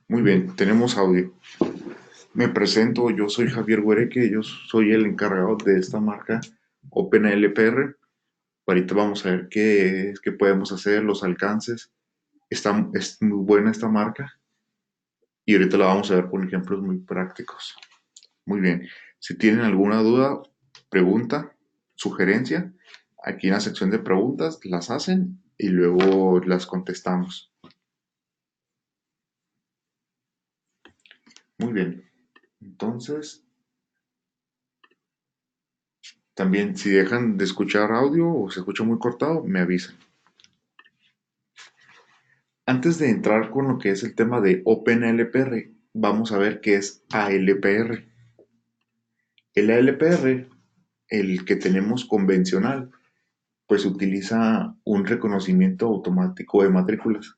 Muy bien, tenemos audio. Me presento, yo soy Javier Huereque, yo soy el encargado de esta marca OpenLPR. Ahorita vamos a ver qué podemos hacer, los alcances. Es muy buena esta marca y ahorita la vamos a ver con ejemplos muy prácticos. Muy bien, si tienen alguna duda, pregunta, sugerencia, aquí en la sección de preguntas las hacen y luego las contestamos. Muy bien, entonces también, si dejan de escuchar audio o se escucha muy cortado, me avisan. Antes de entrar con lo que es el tema de OpenLPR, vamos a ver qué es ALPR. El ALPR, el que tenemos convencional, pues utiliza un reconocimiento automático de matrículas.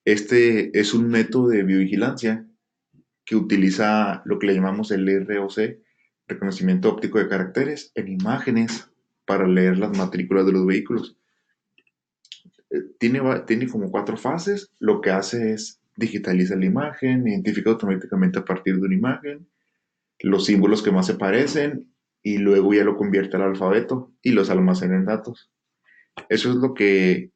Este es un método de biovigilancia que utiliza lo que le llamamos el ROC, reconocimiento óptico de caracteres, en imágenes para leer las matrículas de los vehículos. Tiene como cuatro fases. Lo que hace es digitaliza la imagen, identifica automáticamente a partir de una imagen los símbolos que más se parecen y luego ya lo convierte al alfabeto y los almacena en datos. Eso es lo que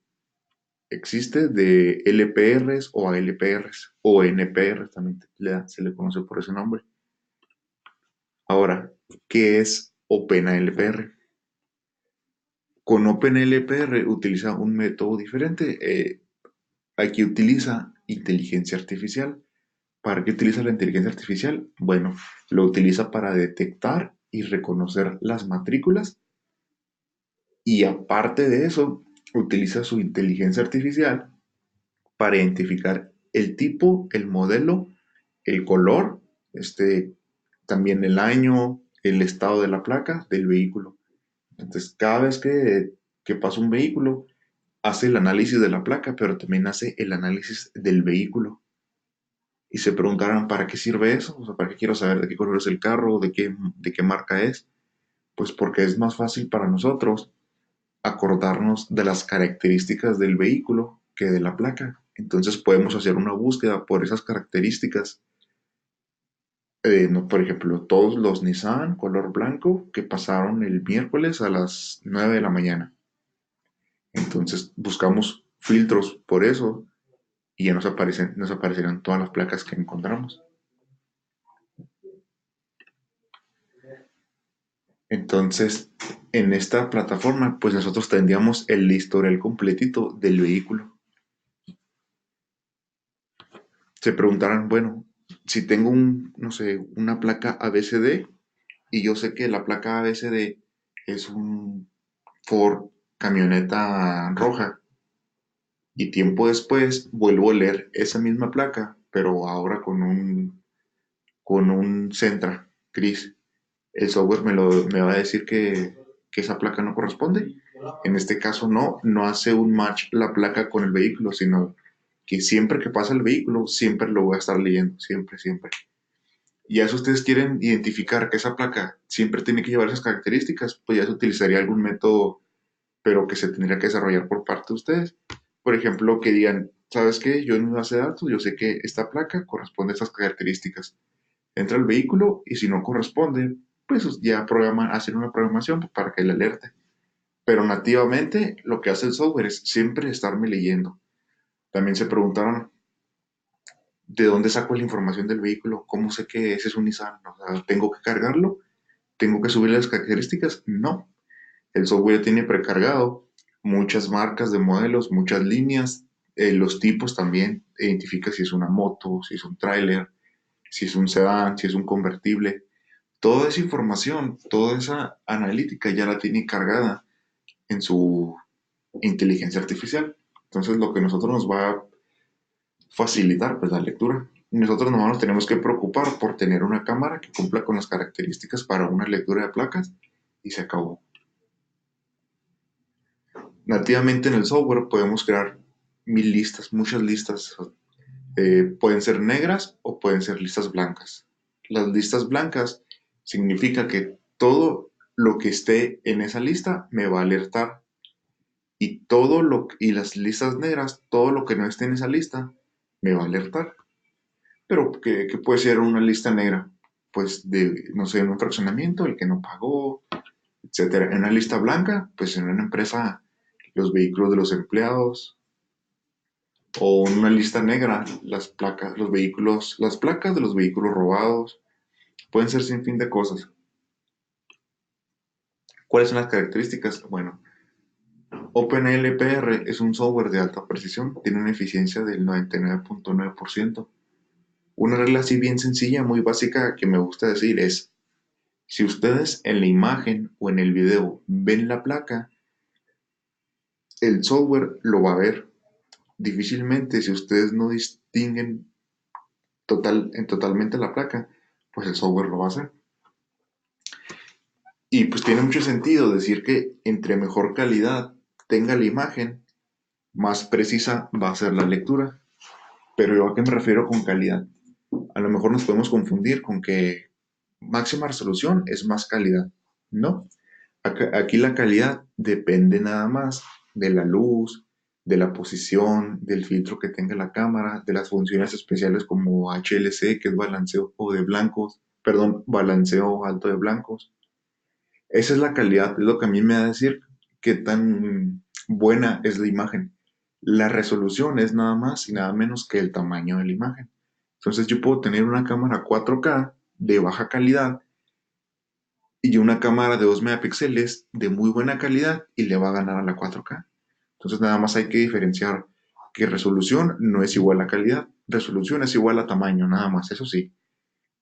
existe de LPRs o ALPRs o NPRs, también se le conoce por ese nombre. Ahora, ¿qué es OpenALPR? Con OpenLPR utiliza un método diferente. Aquí utiliza inteligencia artificial. ¿Para qué utiliza la inteligencia artificial? Bueno, lo utiliza para detectar y reconocer las matrículas y aparte de eso, utiliza su inteligencia artificial para identificar el tipo, el modelo, el color, también el año, el estado de la placa del vehículo. Entonces, cada vez que pasa un vehículo, hace el análisis de la placa, pero también hace el análisis del vehículo. Y se preguntarán, ¿para qué sirve eso? O sea, ¿para qué quiero saber de qué color es el carro, de qué marca es? Pues porque es más fácil para nosotros acordarnos de las características del vehículo que de la placa. Entonces podemos hacer una búsqueda por esas características. No, por ejemplo, todos los Nissan color blanco que pasaron el miércoles a las 9 de la mañana. Entonces buscamos filtros por eso y ya nos aparecerán todas las placas que encontramos. Entonces, en esta plataforma, pues nosotros tendríamos el historial completito del vehículo. Se preguntarán, bueno, si tengo no sé, una placa ABCD y yo sé que la placa ABCD es un Ford camioneta roja y tiempo después vuelvo a leer esa misma placa, pero ahora con un Sentra gris. El software me va a decir que esa placa no corresponde. En este caso no hace un match la placa con el vehículo, sino que siempre que pasa el vehículo, siempre lo voy a estar leyendo, siempre, siempre. Y ya si ustedes quieren identificar que esa placa siempre tiene que llevar esas características, pues ya se utilizaría algún método, pero que se tendría que desarrollar por parte de ustedes. Por ejemplo, que digan, ¿sabes qué? Yo en mi base de datos, yo sé que esta placa corresponde a estas características. Entra el vehículo y si no corresponde, pues ya hacen una programación para que le alerte. Pero nativamente lo que hace el software es siempre estarme leyendo. También se preguntaron, ¿de dónde saco la información del vehículo? ¿Cómo sé que ese es un Nissan? O sea, ¿tengo que cargarlo? ¿Tengo que subir las características? No. El software tiene precargado muchas marcas de modelos, muchas líneas, los tipos también. Identifica si es una moto, si es un tráiler, si es un sedán, si es un convertible. Toda esa información, toda esa analítica ya la tiene cargada en su inteligencia artificial. Entonces lo que nosotros nos va a facilitar pues la lectura. Nosotros nomás nos tenemos que preocupar por tener una cámara que cumpla con las características para una lectura de placas y se acabó. Nativamente en el software podemos crear 1000 listas, muchas listas. Pueden ser negras o pueden ser listas blancas. Las listas blancas significa que todo lo que esté en esa lista me va a alertar. y las listas negras, todo lo que no esté en esa lista, me va a alertar. Pero que puede ser una lista negra, pues de, no sé, en un fraccionamiento, el que no pagó, etcétera. En una lista blanca, pues en una empresa, los vehículos de los empleados, o en una lista negra, las placas, los vehículos, las placas de los vehículos robados, pueden ser sin fin de cosas. ¿Cuáles son las características? Bueno, OpenLPR es un software de alta precisión, tiene una eficiencia del 99.9%. Una regla así bien sencilla, muy básica que me gusta decir es, si ustedes en la imagen o en el video ven la placa, el software lo va a ver. Difícilmente, si ustedes no distinguen totalmente la placa, pues el software lo va a hacer. Y pues tiene mucho sentido decir que entre mejor calidad tenga la imagen, más precisa va a ser la lectura. Pero yo a qué me refiero con calidad. A lo mejor nos podemos confundir con que máxima resolución es más calidad. No. Aquí la calidad depende nada más de la luz, de la posición, del filtro que tenga la cámara, de las funciones especiales como HLC, que es balanceo de blancos, perdón, balanceo alto de blancos. Esa es la calidad, es lo que a mí me da a decir qué tan buena es la imagen. La resolución es nada más y nada menos que el tamaño de la imagen. Entonces yo puedo tener una cámara 4K de baja calidad y una cámara de 2 megapíxeles de muy buena calidad y le va a ganar a la 4K. Entonces nada más hay que diferenciar que resolución no es igual a calidad. Resolución es igual a tamaño, nada más, eso sí.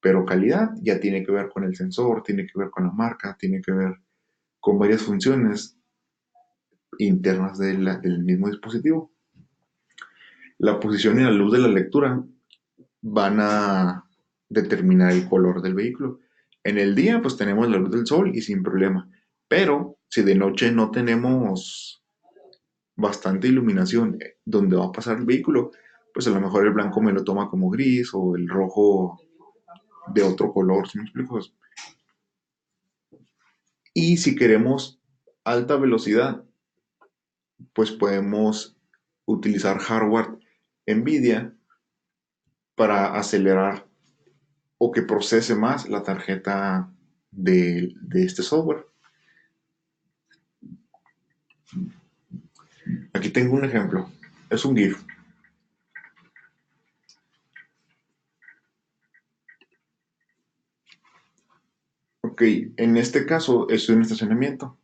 Pero calidad ya tiene que ver con el sensor, tiene que ver con la marca, tiene que ver con varias funciones internas del mismo dispositivo. La posición y la luz de la lectura van a determinar el color del vehículo. En el día, pues tenemos la luz del sol y sin problema. Pero si de noche no tenemos bastante iluminación donde va a pasar el vehículo, pues a lo mejor el blanco me lo toma como gris o el rojo de otro color, ¿sí me explico? Y si queremos alta velocidad, pues podemos utilizar hardware NVIDIA para acelerar o que procese más la tarjeta de este software. Aquí tengo un ejemplo. Es un GIF. Ok, en este caso estoy en un estacionamiento.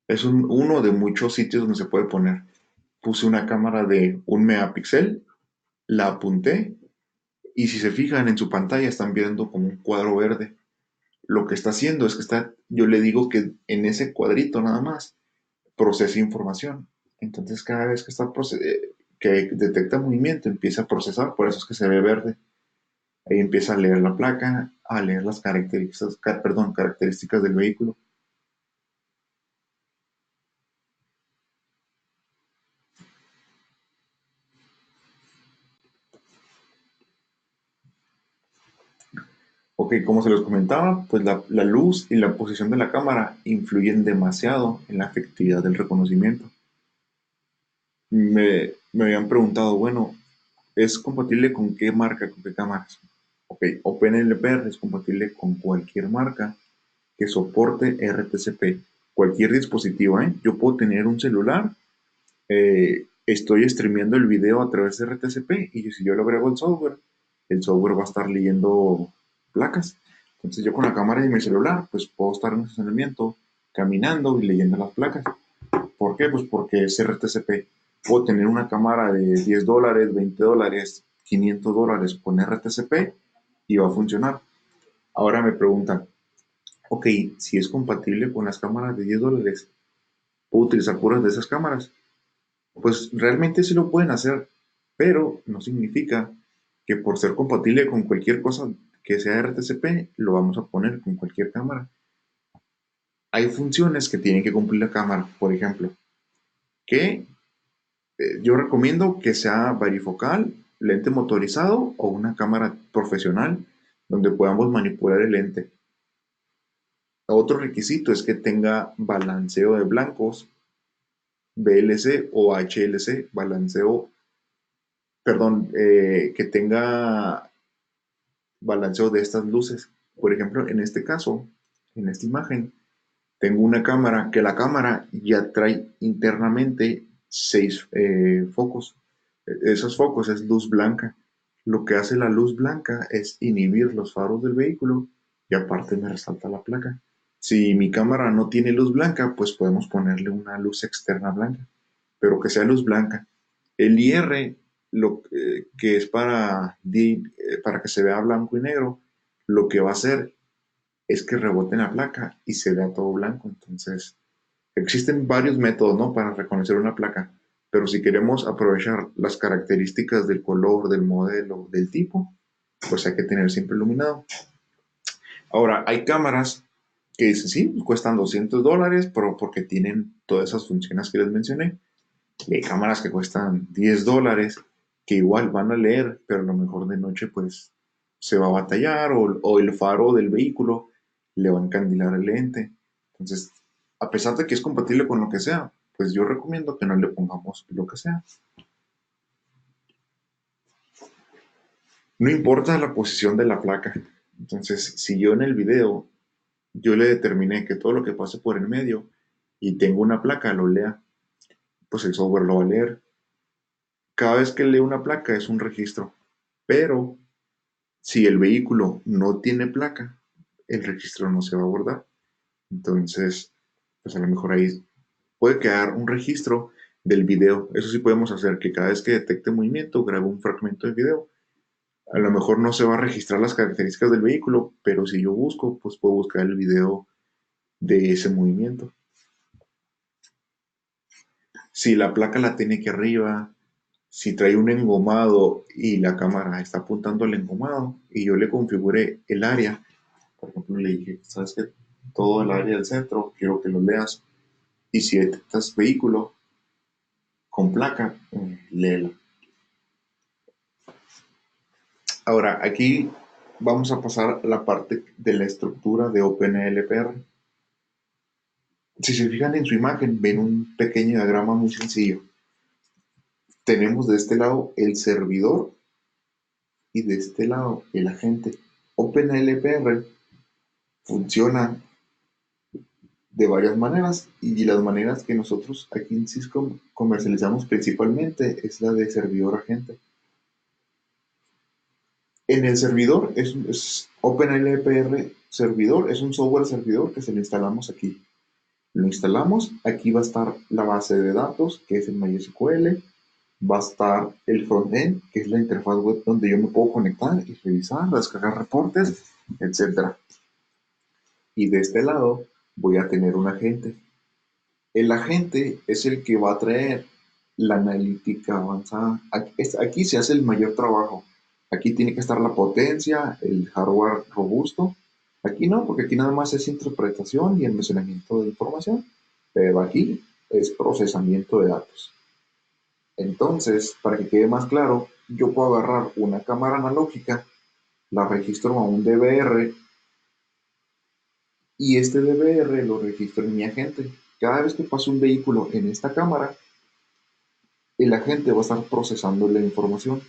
Es uno de muchos sitios donde se puede poner. Puse una cámara de 1 megapíxel, la apunté y si se fijan en su pantalla están viendo como un cuadro verde. Lo que está haciendo es que yo le digo que en ese cuadrito nada más procesa información. Entonces cada vez que que detecta movimiento empieza a procesar, por eso es que se ve verde. Ahí empieza a leer la placa, a leer las características del vehículo. Ok, como se los comentaba, pues la luz y la posición de la cámara influyen demasiado en la efectividad del reconocimiento. Me habían preguntado, bueno, ¿es compatible con qué marca, con qué cámaras? Ok, OpenLPR es compatible con cualquier marca que soporte RTCP. Cualquier dispositivo, ¿eh? Yo puedo tener un celular, estoy streameando el video a través de RTCP y si yo lo agrego al software, el software va a estar leyendo placas. Entonces yo con la cámara de mi celular, pues puedo estar en estacionamiento, caminando y leyendo las placas. ¿Por qué? Pues porque es RTCP. Puedo tener una cámara de $10, $20, $500 con RTCP y va a funcionar. Ahora me preguntan, ok, si es compatible con las cámaras de $10, ¿puedo utilizar puras de esas cámaras? Pues realmente sí lo pueden hacer, pero no significa que por ser compatible con cualquier cosa que sea RTCP, lo vamos a poner con cualquier cámara. Hay funciones que tiene que cumplir la cámara, por ejemplo, que yo recomiendo que sea varifocal, lente motorizado o una cámara profesional donde podamos manipular el lente. Otro requisito es que tenga balanceo de blancos VLC o HLC, balanceo, perdón, que tenga balanceo de estas luces. Por ejemplo, en este caso, en esta imagen, tengo una cámara que la cámara ya trae internamente 6 focos. Esos focos es luz blanca. Lo que hace la luz blanca es inhibir los faros del vehículo y aparte me resalta la placa. Si mi cámara no tiene luz blanca, pues podemos ponerle una luz externa blanca, pero que sea luz blanca. El IR, que es para que se vea blanco y negro, lo que va a hacer es que rebote en la placa y se vea todo blanco. Entonces, existen varios métodos, ¿no?, para reconocer una placa, pero si queremos aprovechar las características del color, del modelo, del tipo, pues hay que tener siempre iluminado. Ahora, hay cámaras que dicen, sí, cuestan $200, pero porque tienen todas esas funciones que les mencioné. Y hay cámaras que cuestan $10, que igual van a leer, pero a lo mejor de noche pues se va a batallar o el faro del vehículo le va a encandilar el lente. Entonces, a pesar de que es compatible con lo que sea, pues yo recomiendo que no le pongamos lo que sea. No importa la posición de la placa. Entonces, si yo en el video yo le determiné que todo lo que pase por el medio y tengo una placa lo lea, pues el software lo va a leer. Cada vez que lee una placa es un registro, pero si el vehículo no tiene placa, el registro no se va a guardar. Entonces, pues a lo mejor ahí puede quedar un registro del video. Eso sí podemos hacer, que cada vez que detecte movimiento, grabe un fragmento de video. A lo mejor no se va a registrar las características del vehículo, pero si yo busco, pues puedo buscar el video de ese movimiento. Si la placa la tiene aquí arriba, si trae un engomado y la cámara está apuntando al engomado y yo le configuré el área, por ejemplo, le dije, sabes que todo el área del centro quiero que lo leas y si detectas vehículo con placa, léela. Ahora, aquí vamos a pasar a la parte de la estructura de OpenLPR. Si se fijan en su imagen, ven un pequeño diagrama muy sencillo. Tenemos de este lado el servidor y de este lado el agente. OpenLPR funciona de varias maneras y las maneras que nosotros aquí en Cisco comercializamos principalmente es la de servidor agente. En el servidor es OpenLPR servidor, es un software servidor que se lo instalamos aquí. Lo instalamos, aquí va a estar la base de datos, que es el MySQL, va a estar el frontend, que es la interfaz web donde yo me puedo conectar y revisar, descargar reportes, etc. Y de este lado voy a tener un agente. El agente es el que va a traer la analítica avanzada. Aquí se hace el mayor trabajo. Aquí tiene que estar la potencia, el hardware robusto. Aquí no, porque aquí nada más es interpretación y almacenamiento de información. Pero aquí es procesamiento de datos. Entonces, para que quede más claro, yo puedo agarrar una cámara analógica, la registro a un DVR y este DVR lo registro en mi agente. Cada vez que pase un vehículo en esta cámara, el agente va a estar procesando la información.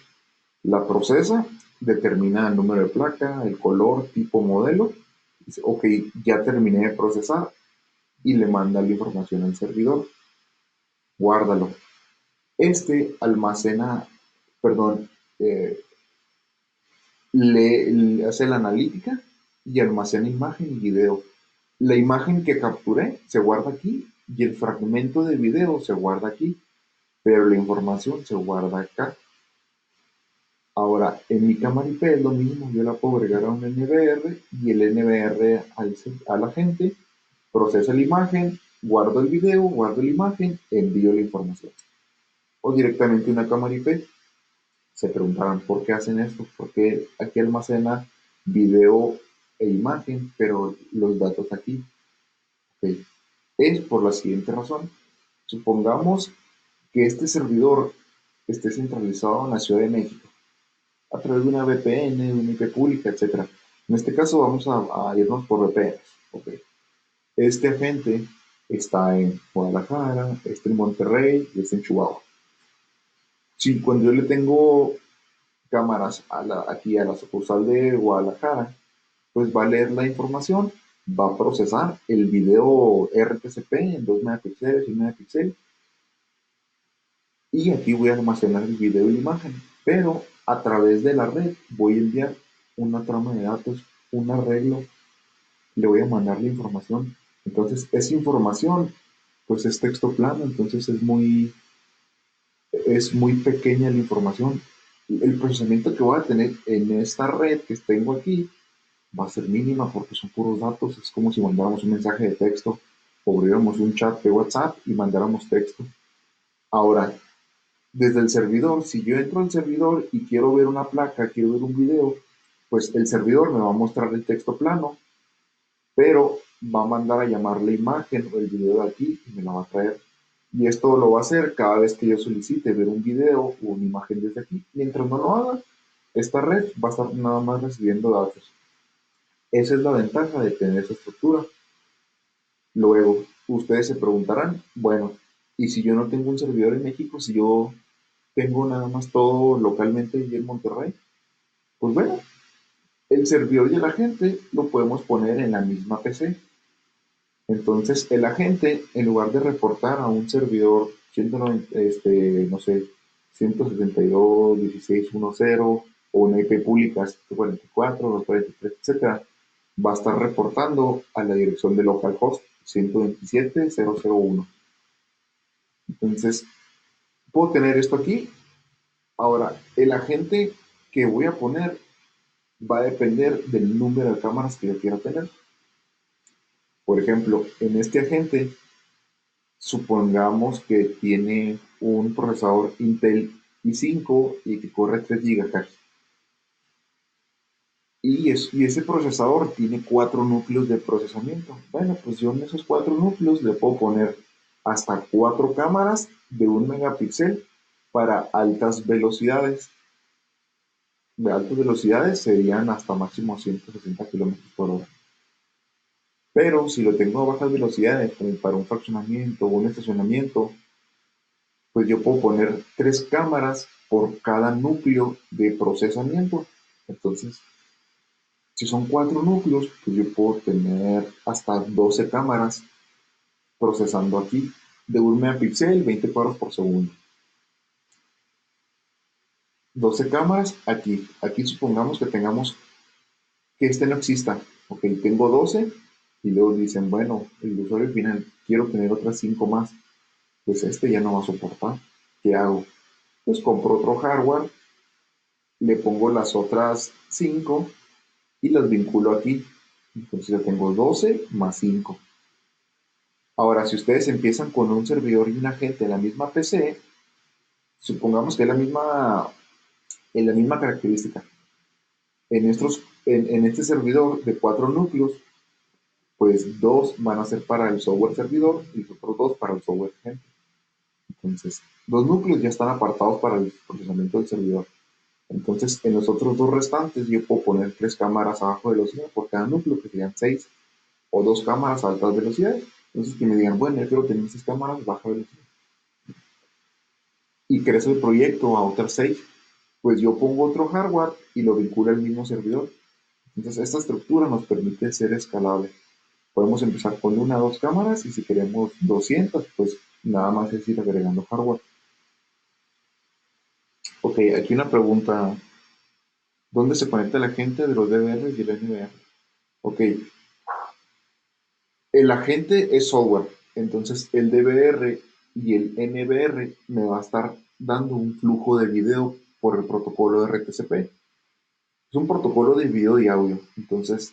La procesa, determina el número de placa, el color, tipo, modelo. Dice, ok, ya terminé de procesar y le manda la información al servidor. Guárdalo. Este almacena, perdón, eh, le hace la analítica y almacena imagen y video. La imagen que capturé se guarda aquí y el fragmento de video se guarda aquí, pero la información se guarda acá. Ahora, en mi cámara IP es lo mismo, yo la puedo agregar a un NVR y el NVR a la gente procesa la imagen, guardo el video, guardo la imagen, envío la información. O directamente una cámara IP. Se preguntarán por qué hacen esto, porque aquí almacena video e imagen, pero los datos aquí. Okay. Es por la siguiente razón. Supongamos que este servidor esté centralizado en la Ciudad de México a través de una VPN, una IP pública, etcétera. En este caso vamos a irnos por VPNs. Okay. Este agente está en Guadalajara, está en Monterrey y está en Chihuahua. Sí, cuando yo le tengo cámaras aquí a la sucursal de Guadalajara, pues va a leer la información, va a procesar el video RTCP en 2 megapíxeles y 1 megapíxel, y aquí voy a almacenar el video y la imagen, pero a través de la red voy a enviar una trama de datos, un arreglo, le voy a mandar la información. Entonces, esa información, pues es texto plano, entonces es muy pequeña la información. El procesamiento que voy a tener en esta red que tengo aquí va a ser mínima porque son puros datos. Es como si mandáramos un mensaje de texto o abriéramos un chat de WhatsApp y mandáramos texto. Ahora, desde el servidor, si yo entro al servidor y quiero ver una placa, quiero ver un video, pues el servidor me va a mostrar el texto plano, pero va a mandar a llamar la imagen o el video de aquí y me la va a traer. Y esto lo va a hacer cada vez que yo solicite ver un video o una imagen desde aquí. Mientras no lo haga, esta red va a estar nada más recibiendo datos. Esa es la ventaja de tener esa estructura. Luego, ustedes se preguntarán, bueno, ¿y si yo no tengo un servidor en México, si yo tengo nada más todo localmente aquí en Monterrey? Pues bueno, el servidor y el agente lo podemos poner en la misma PC. Entonces, el agente, en lugar de reportar a un servidor 190, no sé, 172.16.10 o una IP pública 144, 243, etcétera, va a estar reportando a la dirección de localhost 127.0.0.1. Entonces, puedo tener esto aquí. Ahora, el agente que voy a poner va a depender del número de cámaras que yo quiera tener. Por ejemplo, en este agente supongamos que tiene un procesador Intel i5 y que corre 3 GHz. Y ese procesador tiene 4 núcleos de procesamiento. Bueno, pues yo en esos 4 núcleos le puedo poner hasta 4 cámaras de 1 megapíxel para altas velocidades. De altas velocidades serían hasta máximo 160 kilómetros por hora. Pero si lo tengo a bajas velocidades, como para un fraccionamiento o un estacionamiento, pues yo puedo poner 3 cámaras por cada núcleo de procesamiento. Entonces, si son 4 núcleos, pues yo puedo tener hasta 12 cámaras procesando aquí de 1 megapíxel, 20 cuadros por segundo. 12 cámaras aquí. Aquí supongamos que tengamos que este no exista. Ok, tengo 12 y luego dicen, bueno, el usuario final, quiero tener otras 5 más. Pues este ya no va a soportar. ¿Qué hago? Pues compro otro hardware, le pongo las otras 5 y las vinculo aquí. Entonces ya tengo 12 más 5. Ahora, si ustedes empiezan con un servidor y un agente en la misma PC, supongamos que es la misma característica. En este servidor de 4 núcleos, pues 2 van a ser para el software servidor y los otros 2 para el software agente. Entonces, 2 núcleos ya están apartados para el procesamiento del servidor. Entonces, en los otros 2 restantes, yo puedo poner 3 cámaras a baja velocidad por cada núcleo, que serían 6, o 2 cámaras a altas velocidades. Entonces, que me digan, bueno, yo quiero tener 6 cámaras a baja velocidad. Y crece el proyecto a otras 6, pues yo pongo otro hardware y lo vinculo al mismo servidor. Entonces, esta estructura nos permite ser escalable. Podemos empezar con 1 o 2 cámaras y si queremos 200, pues nada más es ir agregando hardware. Ok, aquí una pregunta. ¿Dónde se conecta la gente de los DVR y el NVR? Ok, el agente es software, entonces el DVR y el NVR me va a estar dando un flujo de video por el protocolo de RTCP. Es un protocolo de video y audio. Entonces,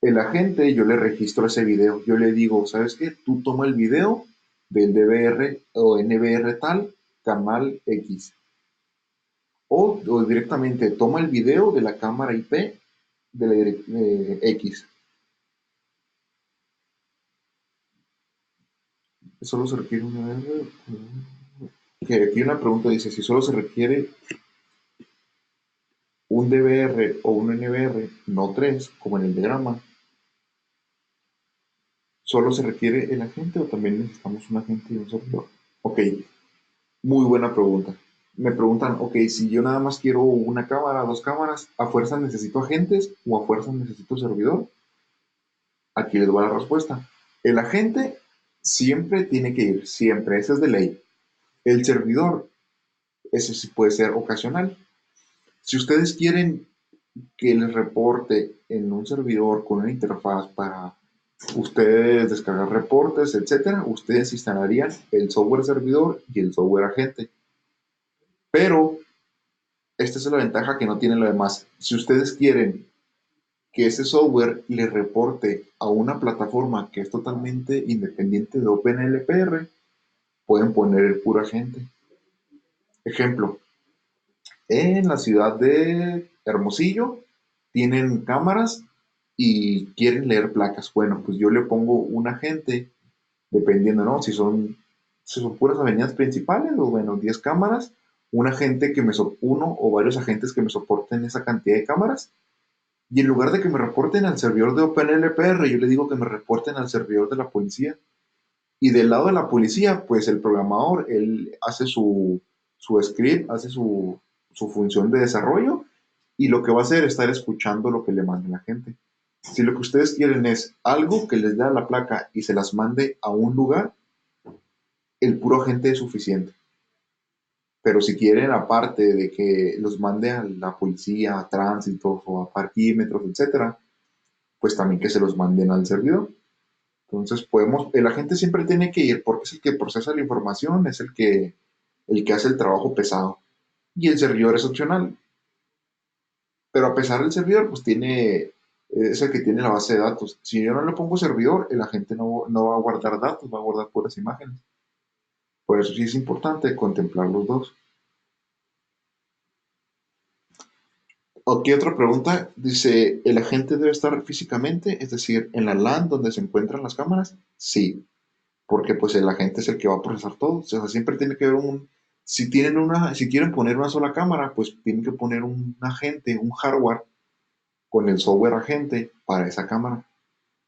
el agente, yo le registro ese video. Yo le digo, ¿sabes qué? Tú toma el video del DVR o NVR tal, canal X. O directamente toma el video de la cámara IP de la X. Solo se requiere una R. Que aquí una pregunta dice, si solo se requiere un DVR o un NVR, no tres, como en el diagrama, ¿Solo se requiere el agente o también necesitamos un agente y un servidor? Ok, muy buena pregunta. Me preguntan, ok, si yo nada más quiero una cámara, dos cámaras, ¿a fuerza necesito agentes o a fuerza necesito servidor? Aquí les va la respuesta. El agente siempre tiene que ir, siempre, ese es de ley. El servidor, ese sí puede ser ocasional. Si ustedes quieren que les reporte en un servidor con una interfaz para ustedes descargar reportes, etcétera, ustedes instalarían el software servidor y el software agente. Pero esta es la ventaja que no tiene lo demás. Si ustedes quieren que ese software le reporte a una plataforma que es totalmente independiente de OpenLPR, pueden poner el puro agente. Ejemplo, en la ciudad de Hermosillo tienen cámaras y quieren leer placas. Bueno, pues yo le pongo un agente, dependiendo, ¿no? Si son puras avenidas principales, o bueno, 10 cámaras, un agente uno o varios agentes que me soporten esa cantidad de cámaras. Y en lugar de que me reporten al servidor de OpenLPR, yo le digo que me reporten al servidor de la policía. Y del lado de la policía, pues el programador, él hace su script, hace su función de desarrollo y lo que va a hacer es estar escuchando lo que le manda la gente. Si lo que ustedes quieren es algo que les da la placa y se las mande a un lugar, el puro agente es suficiente. Pero si quieren, aparte de que los mande a la policía, a tránsito o a parquímetros, etcétera, pues también que se los manden al servidor. Entonces el agente siempre tiene que ir porque es el que procesa la información, es el que hace el trabajo pesado. Y el servidor es opcional. Pero a pesar del servidor, pues es el que tiene la base de datos. Si yo no le pongo servidor, el agente no va a guardar datos, va a guardar puras imágenes. Por eso sí es importante contemplar los dos. Aquí otra pregunta, dice, ¿el agente debe estar físicamente, es decir, en la LAN donde se encuentran las cámaras? Sí, porque pues el agente es el que va a procesar todo. O sea, siempre tiene que haber si quieren poner una sola cámara, pues tienen que poner un agente, un hardware con el software agente para esa cámara,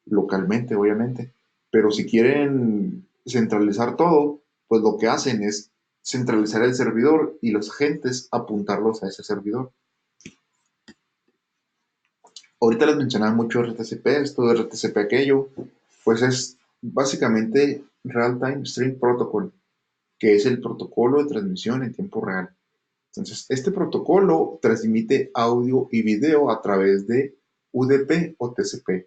localmente, obviamente. Pero si quieren centralizar todo, pues lo que hacen es centralizar el servidor y los agentes apuntarlos a ese servidor. Ahorita les mencionaba mucho RTCP, esto de RTCP aquello, pues es básicamente Real Time Stream Protocol, que es el protocolo de transmisión en tiempo real. Entonces, este protocolo transmite audio y video a través de UDP o TCP.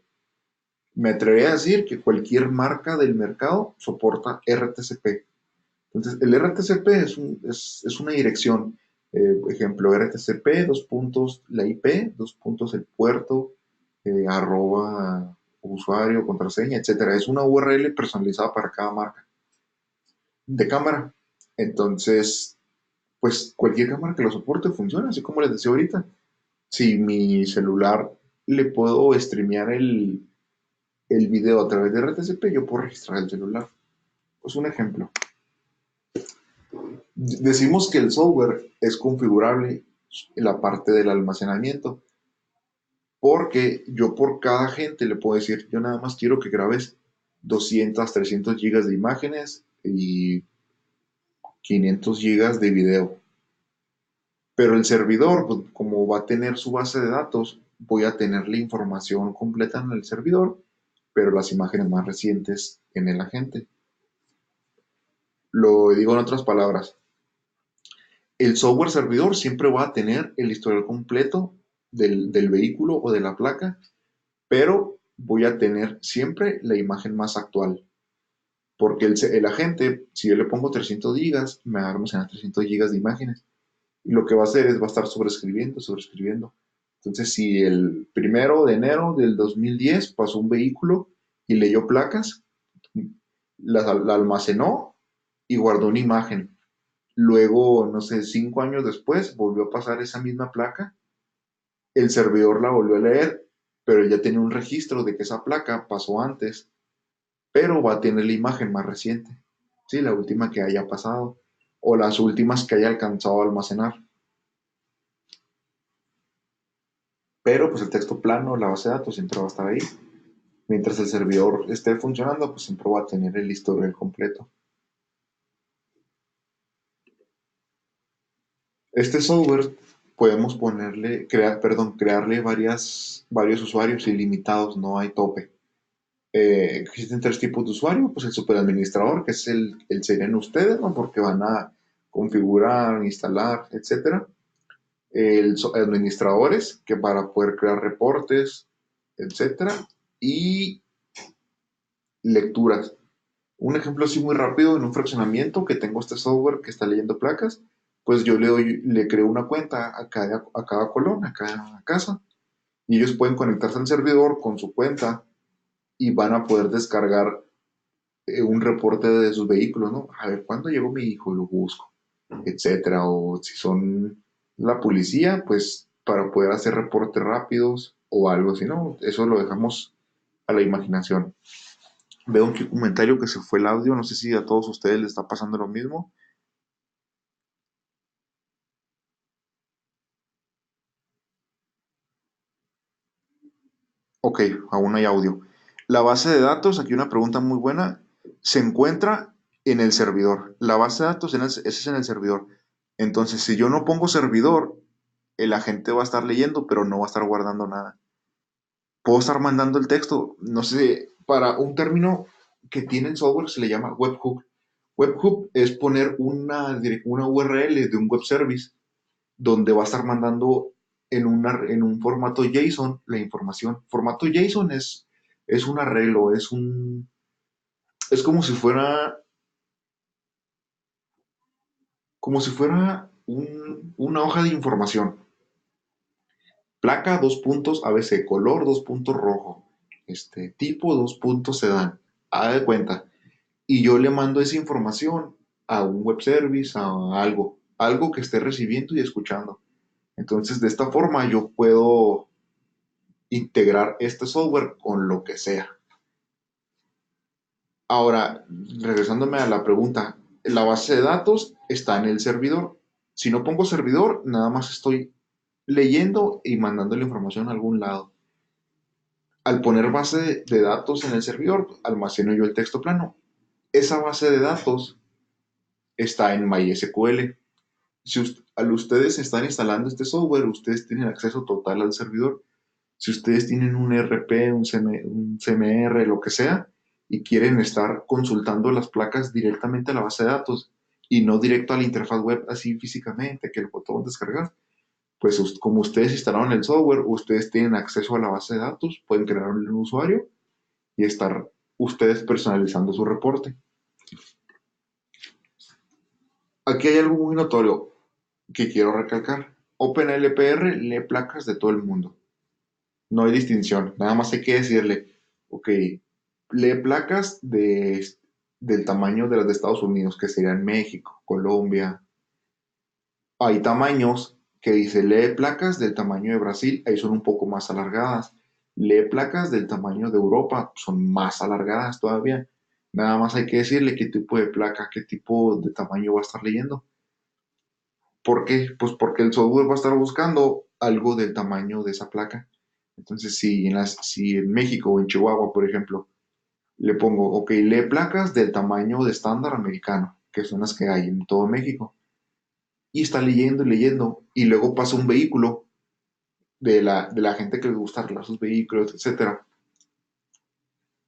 Me atrevería a decir que cualquier marca del mercado soporta RTCP. Entonces, el RTCP es una dirección. Ejemplo, RTCP, dos puntos, la IP, dos puntos, el puerto, arroba, usuario, contraseña, etcétera. Es una URL personalizada para cada marca de cámara. Entonces, pues cualquier cámara que lo soporte funciona, así como les decía ahorita. Si mi celular le puedo streamear el video a través de RTCP, yo puedo registrar el celular. Pues un ejemplo. Decimos que el software es configurable en la parte del almacenamiento, porque yo por cada agente le puedo decir, yo nada más quiero que grabes 200, 300 gigas de imágenes y 500 gigas de video. Pero el servidor, pues, como va a tener su base de datos, voy a tener la información completa en el servidor, pero las imágenes más recientes en el agente. Lo digo en otras palabras, el software servidor siempre va a tener el historial completo del vehículo o de la placa, pero voy a tener siempre la imagen más actual. Porque el agente, si yo le pongo 300 gigas, me va a almacenar 300 gigas de imágenes. Y lo que va a hacer es va a estar sobreescribiendo, sobreescribiendo. Entonces, si el 1 de enero del 2010 pasó un vehículo y leyó placas, la almacenó y guardó una imagen. Luego, no sé, 5 años después, volvió a pasar esa misma placa, el servidor la volvió a leer, pero ya tiene un registro de que esa placa pasó antes, pero va a tener la imagen más reciente, sí, la última que haya pasado, o las últimas que haya alcanzado a almacenar. Pero pues el texto plano, la base de datos siempre va a estar ahí. Mientras el servidor esté funcionando, pues siempre va a tener el historial completo. Este software podemos crearle varios usuarios ilimitados, no hay tope. Existen tres tipos de usuario, pues el superadministrador, que es serían ustedes, ¿no? Porque van a configurar, instalar, etcétera. Administradores, que para poder crear reportes, etcétera. Y lecturas. Un ejemplo así muy rápido, en un fraccionamiento que tengo este software que está leyendo placas, pues yo le creo una cuenta a cada colón, a cada casa, y ellos pueden conectarse al servidor con su cuenta y van a poder descargar un reporte de sus vehículos, ¿no? A ver, ¿cuándo llegó mi hijo? Lo busco, etcétera. O si son la policía, pues para poder hacer reportes rápidos o algo así, ¿no? Eso lo dejamos a la imaginación. Veo un comentario que se fue el audio, no sé si a todos ustedes les está pasando lo mismo. Ok, aún hay audio. La base de datos, aquí una pregunta muy buena, se encuentra en el servidor. La base de datos esa es en el servidor. Entonces, si yo no pongo servidor, el agente va a estar leyendo, pero no va a estar guardando nada. Puedo estar mandando el texto, no sé, para un término que tiene el software se le llama webhook. Webhook es poner una URL de un web service donde va a estar mandando en un formato JSON la información. Formato JSON es un arreglo, es como si fuera una hoja de información. Placa, dos puntos, ABC, color, dos puntos rojo, tipo, dos puntos sedán. Haga de cuenta. Y yo le mando esa información a un web service, a algo que esté recibiendo y escuchando. Entonces, de esta forma yo puedo integrar este software con lo que sea. Ahora, regresándome a la pregunta, la base de datos está en el servidor. Si no pongo servidor, nada más estoy leyendo y mandando la información a algún lado. Al poner base de datos en el servidor, almaceno yo el texto plano. Esa base de datos está en MySQL. Si al ustedes están instalando este software, ustedes tienen acceso total al servidor. Si ustedes tienen un RP, un CMR, lo que sea, y quieren estar consultando las placas directamente a la base de datos y no directo a la interfaz web así físicamente, que el botón descargar, pues como ustedes instalaron el software, ustedes tienen acceso a la base de datos, pueden crear un usuario y estar ustedes personalizando su reporte. Aquí hay algo muy notorio que quiero recalcar. OpenLPR lee placas de todo el mundo. No hay distinción. Nada más hay que decirle, ok, lee placas del tamaño de las de Estados Unidos, que serían México, Colombia. Hay tamaños que dice, lee placas del tamaño de Brasil, ahí son un poco más alargadas. Lee placas del tamaño de Europa, son más alargadas todavía. Nada más hay que decirle qué tipo de placa, qué tipo de tamaño va a estar leyendo. ¿Por qué? Pues porque el software va a estar buscando algo del tamaño de esa placa. Entonces, si en México o en Chihuahua, por ejemplo, le pongo, ok, lee placas del tamaño de estándar americano, que son las que hay en todo México, y está leyendo y leyendo, y luego pasa un vehículo de la gente que les gusta arreglar sus vehículos, etcétera,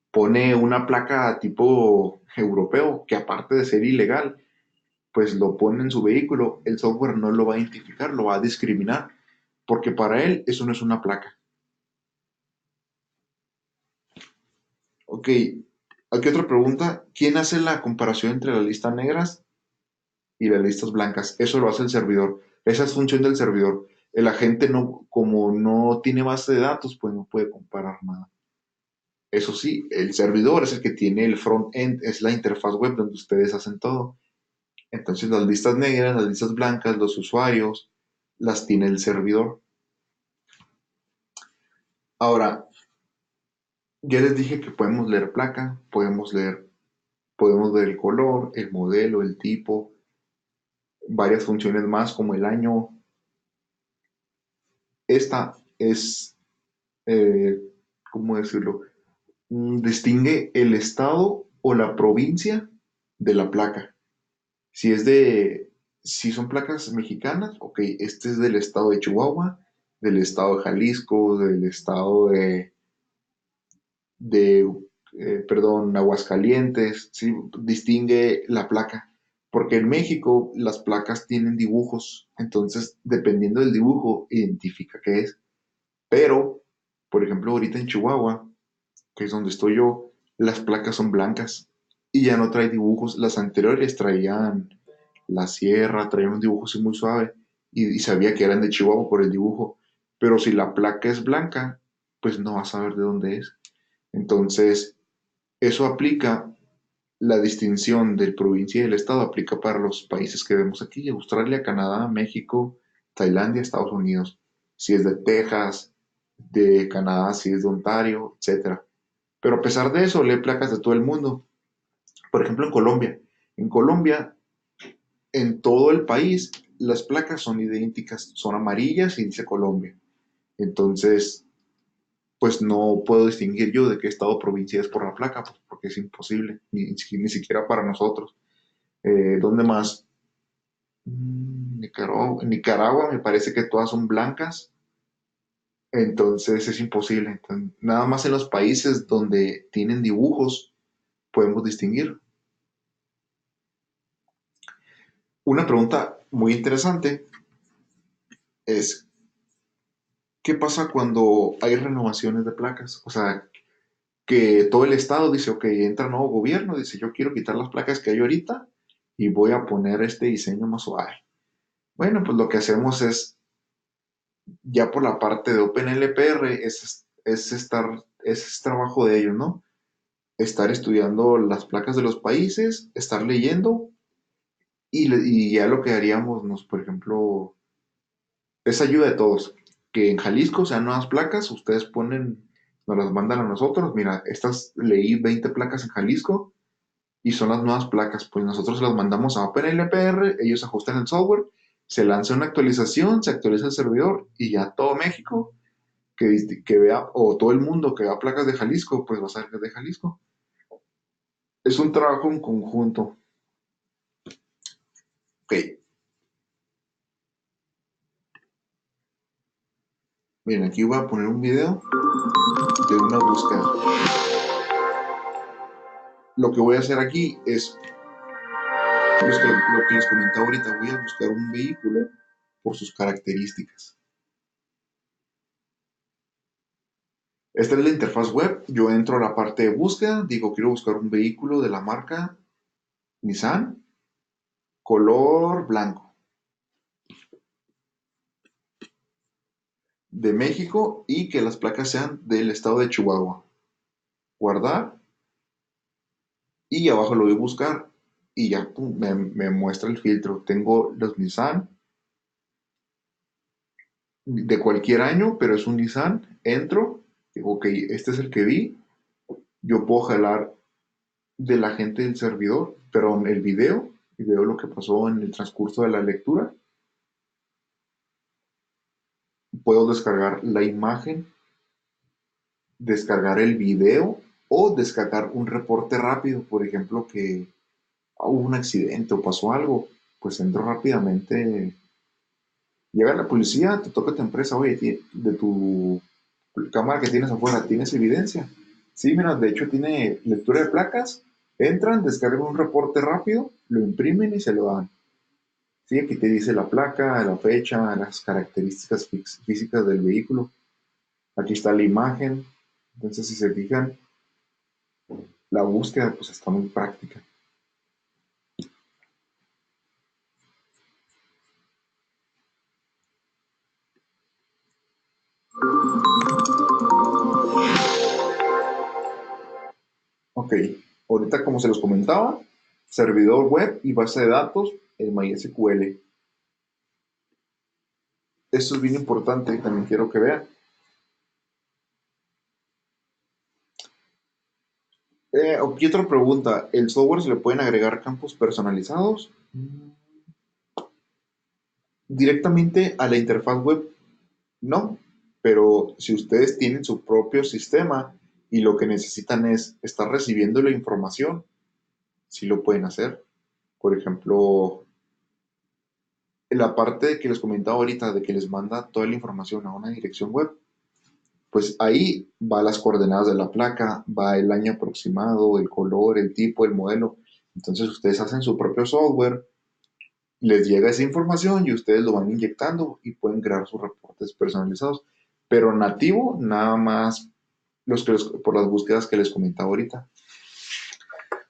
pone una placa tipo europeo, que aparte de ser ilegal, pues lo pone en su vehículo, el software no lo va a identificar, lo va a discriminar, porque para él eso no es una placa. Ok, aquí otra pregunta. ¿Quién hace la comparación entre las listas negras y las listas blancas? Eso lo hace el servidor. Esa es función del servidor. El agente no, como no tiene base de datos, pues no puede comparar nada. Eso sí, el servidor es el que tiene el front-end, es la interfaz web donde ustedes hacen todo. Entonces las listas negras, las listas blancas, los usuarios, las tiene el servidor. Ahora, ya les dije que podemos leer placa, podemos ver el color, el modelo, el tipo, varias funciones más como el año. Esta es, eh, ¿cómo decirlo? distingue el estado o la provincia de la placa. Si es de, si son placas mexicanas, ok, este es del estado de Chihuahua, del estado de Jalisco, del estado perdón, Aguascalientes, ¿sí? Distingue la placa. Porque en México las placas tienen dibujos, entonces dependiendo del dibujo identifica qué es. Pero, por ejemplo, ahorita en Chihuahua, que es donde estoy yo, las placas son blancas y ya no trae dibujos. Las anteriores traían la sierra, traían un dibujo así muy suave y sabía que eran de Chihuahua por el dibujo. Pero si la placa es blanca, pues no vas a saber de dónde es. Entonces, eso aplica, la distinción del provincia y del estado aplica para los países que vemos aquí: Australia, Canadá, México, Tailandia, Estados Unidos. Si es de Texas, de Canadá, si es de Ontario, etcétera. Pero a pesar de eso, lee placas de todo el mundo. Por ejemplo, en Colombia. En Colombia, en todo el país, las placas son idénticas, son amarillas y dice Colombia. Entonces, pues no puedo distinguir yo de qué estado o provincia es por la placa, pues porque es imposible, ni siquiera para nosotros. ¿Dónde más? Nicaragua me parece que todas son blancas, entonces es imposible. Entonces, nada más en los países donde tienen dibujos podemos distinguir. Una pregunta muy interesante es, ¿qué pasa cuando hay renovaciones de placas? O sea, que todo el estado dice, ok, entra nuevo gobierno, dice, yo quiero quitar las placas que hay ahorita y voy a poner este diseño más suave. Bueno, pues lo que hacemos es, ya por la parte de OpenLPR, es trabajo de ellos, ¿no? Estar estudiando las placas de los países, estar leyendo y ya lo que haríamos, por ejemplo, es ayuda de todos. Que en Jalisco sean nuevas placas, ustedes ponen, nos las mandan a nosotros. Mira, estas leí 20 placas en Jalisco y son las nuevas placas. Pues nosotros las mandamos a OpenLPR, ellos ajustan el software, se lanza una actualización, se actualiza el servidor y ya todo México que vea, o todo el mundo que vea placas de Jalisco, pues va a saber que es de Jalisco. Es un trabajo en conjunto. Ok, miren, aquí voy a poner un video de una búsqueda. Lo que voy a hacer aquí es lo que les comentaba ahorita, voy a buscar un vehículo por sus características. Esta es la interfaz web. Yo entro a la parte de búsqueda, digo quiero buscar un vehículo de la marca Nissan, color blanco, de México y que las placas sean del estado de Chihuahua. Guardar y abajo lo voy a buscar y ya pum, me muestra el filtro. Tengo los Nissan de cualquier año, pero es un Nissan. Entro, digo, ok, este es el que vi. Yo puedo jalar de la gente del servidor, pero en el video, y veo lo que pasó en el transcurso de la lectura. Puedo descargar la imagen, descargar el video o descargar un reporte rápido, por ejemplo, que hubo un accidente o pasó algo, pues entro rápidamente. Llega la policía, te toca tu empresa, oye, de tu cámara que tienes afuera, ¿tienes evidencia? Sí, mira, de hecho tiene lectura de placas. Entran, descargan un reporte rápido, lo imprimen y se lo dan. Sí, aquí te dice la placa, la fecha, las características físicas del vehículo. Aquí está la imagen. Entonces, si se fijan, la búsqueda pues está muy práctica. Ok, ahorita como se los comentaba, servidor web y base de datos en MySQL. Esto es bien importante, también quiero que vean. Aquí otra pregunta, ¿el software se le pueden agregar campos personalizados? Directamente a la interfaz web, no, pero si ustedes tienen su propio sistema y lo que necesitan es estar recibiendo la información, sí lo pueden hacer. Por ejemplo, la parte que les comentaba ahorita de que les manda toda la información a una dirección web, pues ahí va las coordenadas de la placa, va el año aproximado, el color, el tipo, el modelo. Entonces ustedes hacen su propio software, les llega esa información y ustedes lo van inyectando y pueden crear sus reportes personalizados. Pero nativo, nada más por las búsquedas que les comentaba ahorita.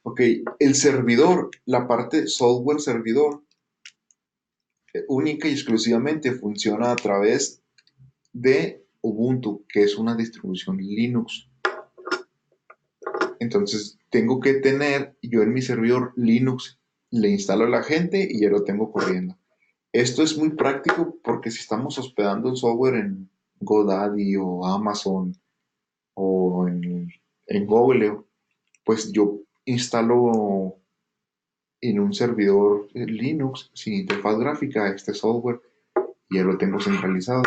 Ok, el servidor, la parte software servidor, única y exclusivamente funciona a través de Ubuntu, que es una distribución Linux. Entonces, tengo que tener yo en mi servidor Linux, le instalo a la gente y ya lo tengo corriendo. Esto es muy práctico porque si estamos hospedando el software en GoDaddy o Amazon o en Google, pues yo instalo en un servidor Linux sin interfaz gráfica este software y ya lo tengo centralizado.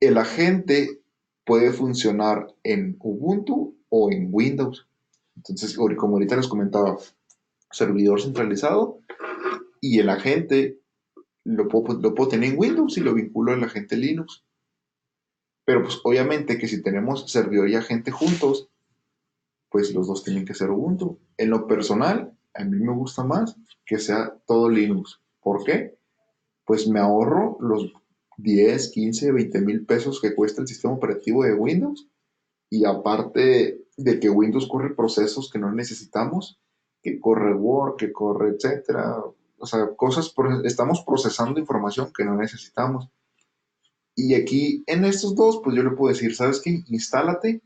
El agente puede funcionar en Ubuntu o en Windows. Entonces, como ahorita les comentaba, servidor centralizado y el agente lo puedo tener en Windows y lo vinculo al agente Linux. Pero pues obviamente que si tenemos servidor y agente juntos, pues los dos tienen que ser Ubuntu. En lo personal, a mí me gusta más que sea todo Linux. ¿Por qué? Pues me ahorro los 10, 15, 20 mil pesos que cuesta el sistema operativo de Windows. Y aparte de que Windows corre procesos que no necesitamos, que corre Word, que corre etcétera, o sea, estamos procesando información que no necesitamos. Y aquí en estos dos, pues yo le puedo decir, ¿sabes qué? Instálate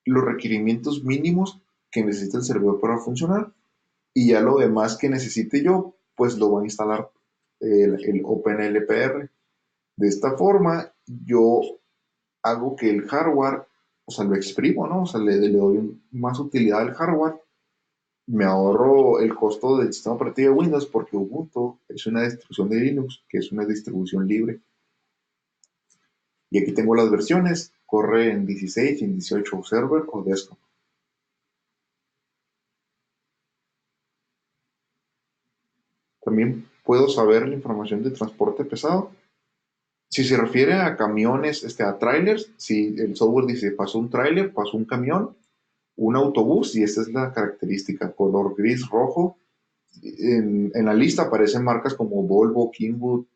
los requerimientos mínimos que necesita el servidor para funcionar y ya lo demás que necesite yo, pues lo voy a instalar el OpenLPR. De esta forma, yo hago que el hardware, o sea, lo exprimo, ¿no? O sea, le doy más utilidad al hardware, me ahorro el costo del sistema operativo de Windows porque Ubuntu es una distribución de Linux, que es una distribución libre. Y aquí tengo las versiones, corre en 16 y en 18 server o desktop. También puedo saber la información de transporte pesado. Si se refiere a camiones, a trailers, si el software dice pasó un trailer, pasó un camión, un autobús, y esta es la característica, color gris, rojo. En la lista aparecen marcas como Volvo, Kingwood,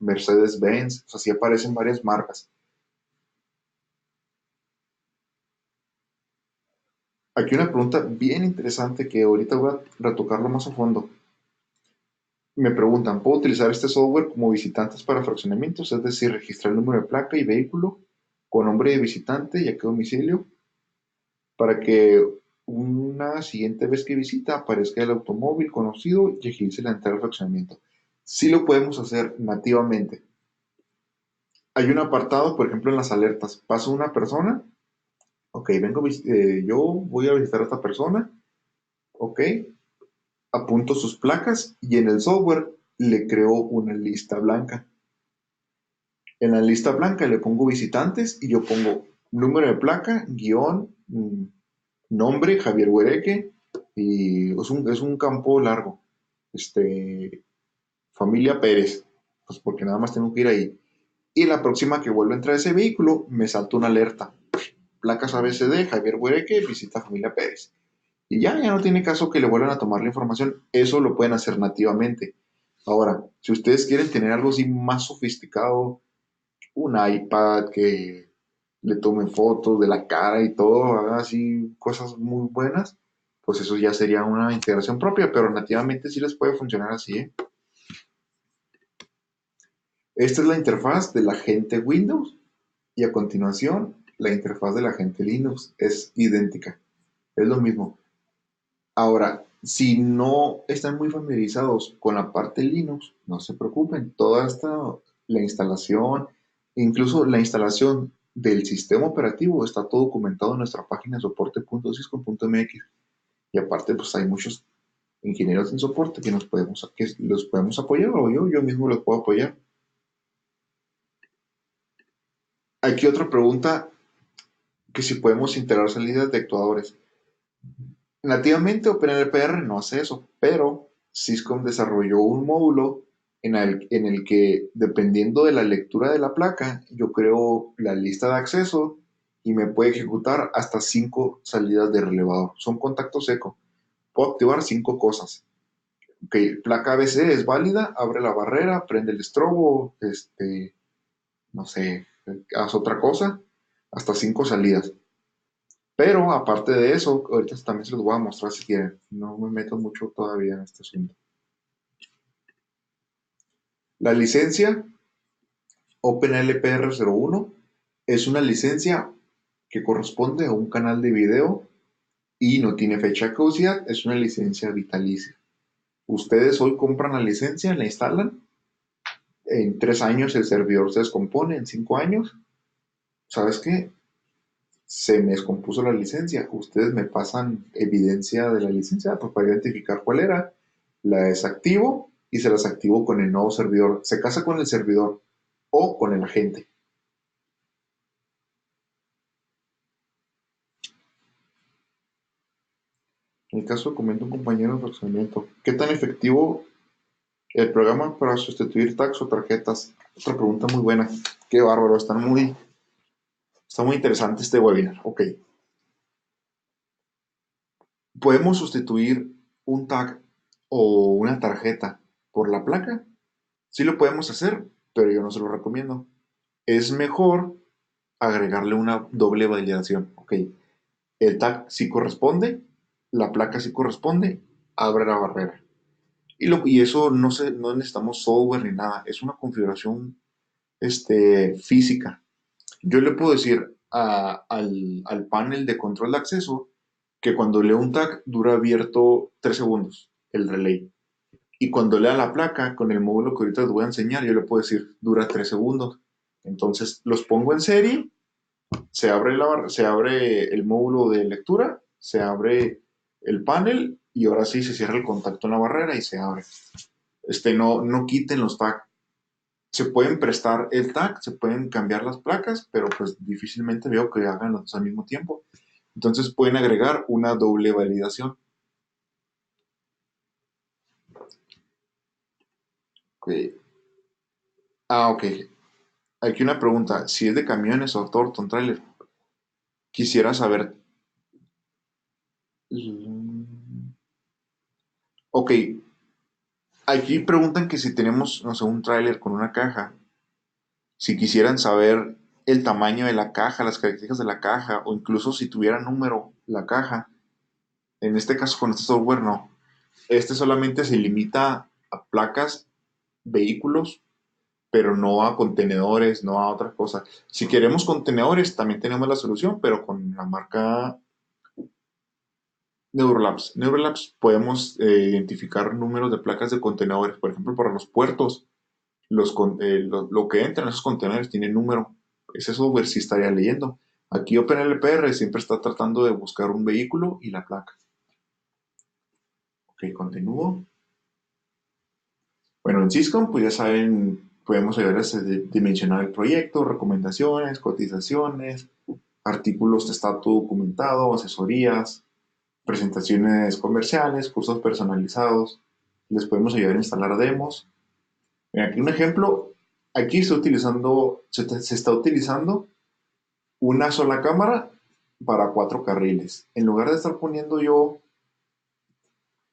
Mercedes-Benz, o sea, sí aparecen varias marcas. Aquí una pregunta bien interesante que ahorita voy a retocarlo más a fondo. Me preguntan, ¿puedo utilizar este software como visitantes para fraccionamientos? Es decir, registrar el número de placa y vehículo con nombre de visitante y a qué domicilio para que una siguiente vez que visita aparezca el automóvil conocido y agilice la entrada al fraccionamiento. Sí lo podemos hacer nativamente. Hay un apartado, por ejemplo, en las alertas. Pasa una persona, ok, yo voy a visitar a esta persona, ok, apunto sus placas y en el software le creo una lista blanca. En la lista blanca le pongo visitantes y yo pongo número de placa, guión, nombre, Javier Huereque, y es un campo largo. Este, familia Pérez, pues porque nada más tengo que ir ahí. Y la próxima que vuelva a entrar ese vehículo, me salta una alerta. Placas ABCD, Javier Huereque, visita familia Pérez. Y ya no tiene caso que le vuelvan a tomar la información. Eso lo pueden hacer nativamente. Ahora, si ustedes quieren tener algo así más sofisticado, un iPad que le tome fotos de la cara y todo, haga así cosas muy buenas, pues eso ya sería una integración propia, pero nativamente sí les puede funcionar así, ¿eh? Esta es la interfaz del agente Windows y a continuación la interfaz del agente Linux es idéntica, es lo mismo. Ahora, si no están muy familiarizados con la parte Linux, no se preocupen, la instalación, incluso la instalación del sistema operativo está todo documentado en nuestra página soporte.cisco.mx y aparte pues hay muchos ingenieros en soporte que los podemos apoyar o yo mismo los puedo apoyar. Aquí otra pregunta que si podemos integrar salidas de actuadores. Nativamente OpenLPR no hace eso, pero Syscom desarrolló un módulo en el que, dependiendo de la lectura de la placa, yo creo la lista de acceso y me puede ejecutar hasta 5 salidas de relevador. Son contacto seco. Puedo activar 5 cosas. Ok, placa ABC es válida, abre la barrera, prende el estrobo, no sé, haz otra cosa, hasta 5 salidas. Pero aparte de eso, ahorita también se los voy a mostrar si quieren. No me meto mucho todavía en este asunto. La licencia OpenLPR01 es una licencia que corresponde a un canal de video y no tiene fecha de caducidad, es una licencia vitalicia. Ustedes hoy compran la licencia, la instalan, en 3 años el servidor se descompone, en 5 años, ¿sabes qué? Se me descompuso la licencia, ustedes me pasan evidencia de la licencia pues, para identificar cuál era, la desactivo y se las activo con el nuevo servidor. Se casa con el servidor o con el agente. En el caso, comenta un compañero de procesamiento. ¿Qué tan efectivo el programa para sustituir tags o tarjetas? Otra pregunta muy buena. Qué bárbaro, está muy interesante este webinar. Ok. ¿Podemos sustituir un tag o una tarjeta por la placa? Sí lo podemos hacer, pero yo no se lo recomiendo. Es mejor agregarle una doble validación. Ok, el tag sí corresponde, la placa sí corresponde, abre la barrera. Y eso no necesitamos software ni nada, es una configuración física. Yo le puedo decir al panel de control de acceso que cuando leo un tag dura abierto 3 segundos el relay. Y cuando lea la placa con el módulo que ahorita les voy a enseñar, yo le puedo decir dura 3 segundos. Entonces los pongo en serie, se abre el módulo de lectura, se abre el panel y ahora sí se cierra el contacto en la barrera y se abre. No quiten los tags. Se pueden prestar el tag, se pueden cambiar las placas, pero pues difícilmente veo que hagan los dos al mismo tiempo. Entonces pueden agregar una doble validación. Ok. Ok. Aquí una pregunta. Si es de camiones o Thornton Trailer, quisiera saber. Ok. Aquí preguntan que si tenemos, no sé, un tráiler con una caja, si quisieran saber el tamaño de la caja, las características de la caja, o incluso si tuviera número la caja. En este caso, con este software, no. Este solamente se limita a placas, vehículos, pero no a contenedores, no a otra cosa. Si queremos contenedores, también tenemos la solución, pero con la marca Neurolabs. Neurolabs podemos identificar números de placas de contenedores. Por ejemplo, para los puertos, lo que entra en esos contenedores tiene número. Ese software sí estaría leyendo. Aquí OpenLPR siempre está tratando de buscar un vehículo y la placa. Ok, continúo. Bueno, en Syscom, pues ya saben, podemos ayudarles a dimensionar el proyecto, recomendaciones, cotizaciones, artículos de estatus documentado, asesorías, presentaciones comerciales, cursos personalizados. Les podemos ayudar a instalar demos. Aquí un ejemplo, aquí se está utilizando una sola cámara para 4 carriles. En lugar de estar poniendo yo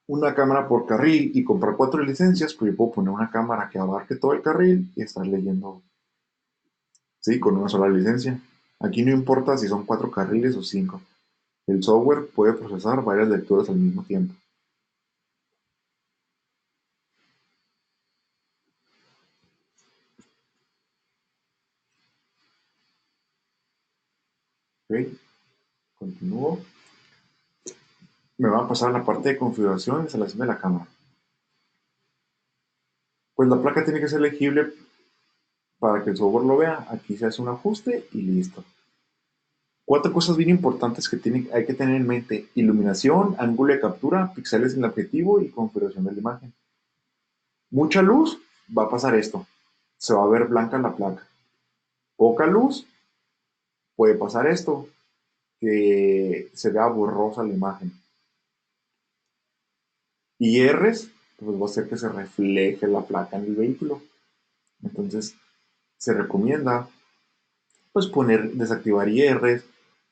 una cámara por carril y comprar 4 licencias, pues yo puedo poner una cámara que abarque todo el carril y estar leyendo, sí, con una sola licencia. Aquí no importa si son 4 carriles o 5. El software puede procesar varias lecturas al mismo tiempo. ¿Ok? Continúo. Me va a pasar a la parte de configuración e instalación de la cámara. Pues la placa tiene que ser legible para que el software lo vea. Aquí se hace un ajuste y listo. 4 cosas bien importantes que hay que tener en mente: iluminación, ángulo de captura, píxeles en el objetivo y configuración de la imagen. Mucha luz, va a pasar esto. Se va a ver blanca la placa. Poca luz, puede pasar esto. que se vea borrosa la imagen. Y R's, pues va a hacer que se refleje la placa en el vehículo. Entonces, se recomienda pues desactivar IRs,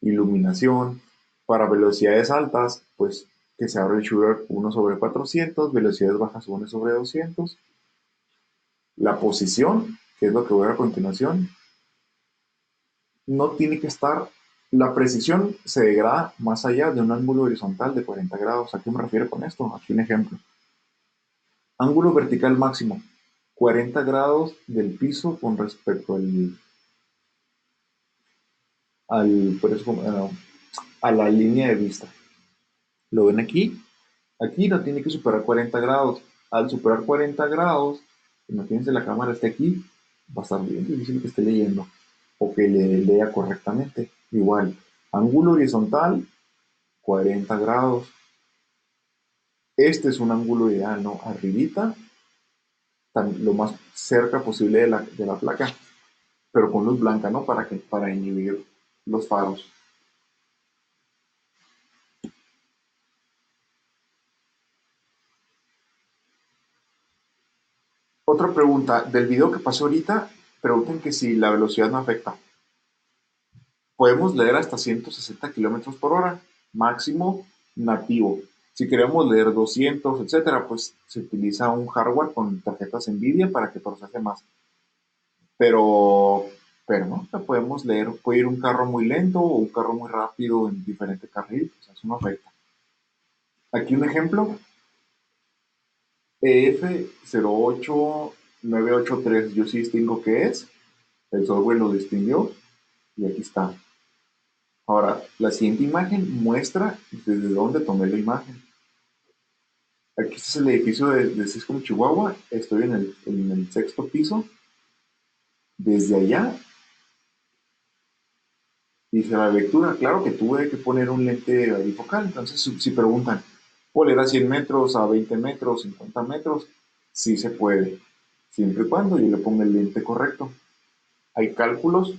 iluminación, para velocidades altas, pues que se abra el shooter 1/400, velocidades bajas 1/200. La posición, que es lo que voy a ver a continuación, no tiene que estar, la precisión se degrada más allá de un ángulo horizontal de 40 grados. ¿A qué me refiero con esto? Aquí un ejemplo. Ángulo vertical máximo, 40 grados del piso con respecto por eso, a la línea de vista. ¿Lo ven aquí? Aquí no tiene que superar 40 grados. Al superar 40 grados, imagínense la cámara esté aquí, va a estar bien difícil que esté leyendo o que le lea correctamente. Igual, ángulo horizontal, 40 grados. Este es un ángulo ideal, ¿no? Arribita, lo más cerca posible de la placa, pero con luz blanca, ¿no? Para inhibir los faros. Otra pregunta, del video que pasó ahorita, preguntan que si la velocidad no afecta. Podemos leer hasta 160 kilómetros por hora, máximo nativo. Si queremos leer 200, etcétera, pues se utiliza un hardware con tarjetas NVIDIA para que procese más. Pero, pero no, la podemos leer, puede ir un carro muy lento o un carro muy rápido en diferente carril, pues eso no afecta. Aquí un ejemplo, EF08983, yo sí distingo qué es, el software lo distinguió y aquí está. Ahora, la siguiente imagen muestra desde dónde tomé la imagen. Aquí este es el edificio de Cisco Chihuahua, estoy en el sexto piso. Desde allá hice la lectura. Claro que tuve que poner un lente bifocal, entonces si preguntan, ¿puedo leer a 100 metros, a 20 metros, 50 metros? Sí se puede, siempre y cuando yo le ponga el lente correcto. Hay cálculos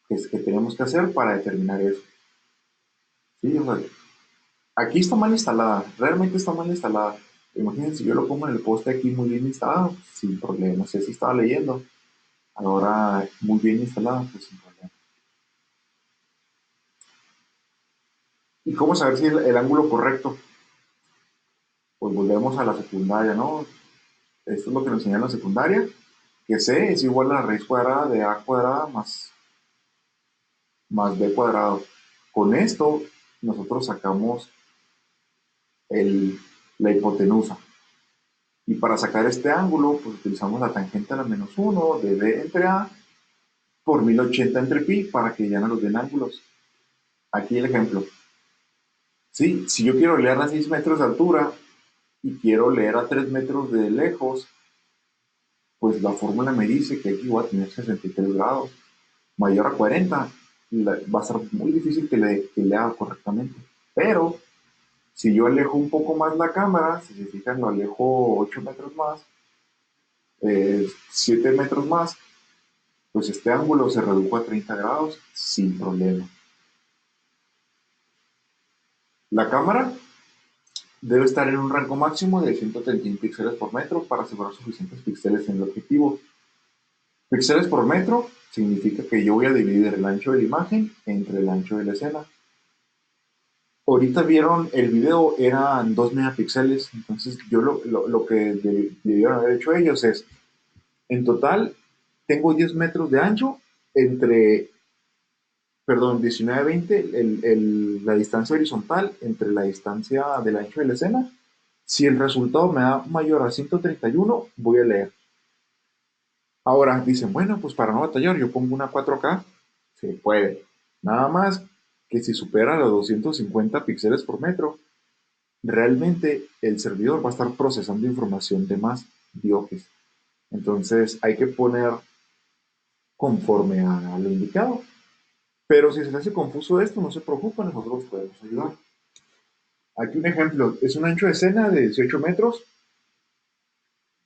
que tenemos que hacer para determinar eso. ¿Sí? O sea, aquí está mal instalada, realmente está mal instalada. Imagínense, si yo lo pongo en el poste aquí muy bien instalado, sin problema. No sé si estaba leyendo. Ahora muy bien instalada, pues sin problema. ¿Y cómo saber si el ángulo correcto? Pues volvemos a la secundaria, ¿no? Esto es lo que nos enseñan en la secundaria, que C es igual a la raíz cuadrada de A cuadrada más B cuadrado. Con esto nosotros sacamos la hipotenusa. Y para sacar este ángulo, pues utilizamos la tangente a la -1 de B entre A por 1080 entre pi para que ya no nos den ángulos. Aquí el ejemplo. Sí, si yo quiero leer a 6 metros de altura y quiero leer a 3 metros de lejos, pues la fórmula me dice que aquí voy a tener 63 grados. Mayor a 40, va a ser muy difícil que lea correctamente. Pero si yo alejo un poco más la cámara, si se fijan, lo alejo 8 metros más, 7 metros más, pues este ángulo se redujo a 30 grados sin problema. La cámara debe estar en un rango máximo de 131 píxeles por metro para asegurar suficientes píxeles en el objetivo. Píxeles por metro significa que yo voy a dividir el ancho de la imagen entre el ancho de la escena. Ahorita vieron el video, eran 2 megapíxeles, entonces yo lo que debieron haber hecho ellos es, en total, tengo 10 metros de ancho entre, perdón, 19-20, la distancia horizontal entre la distancia del ancho de la escena. Si el resultado me da mayor a 131, voy a leer. Ahora dicen, bueno, pues para no batallar, yo pongo una 4K. Se puede. Nada más que si supera los 250 píxeles por metro, realmente el servidor va a estar procesando información de más diógenes. Entonces hay que poner conforme a lo indicado. Pero si se les hace confuso esto, no se preocupen, nosotros podemos ayudar. Aquí un ejemplo, es un ancho de escena de 18 metros.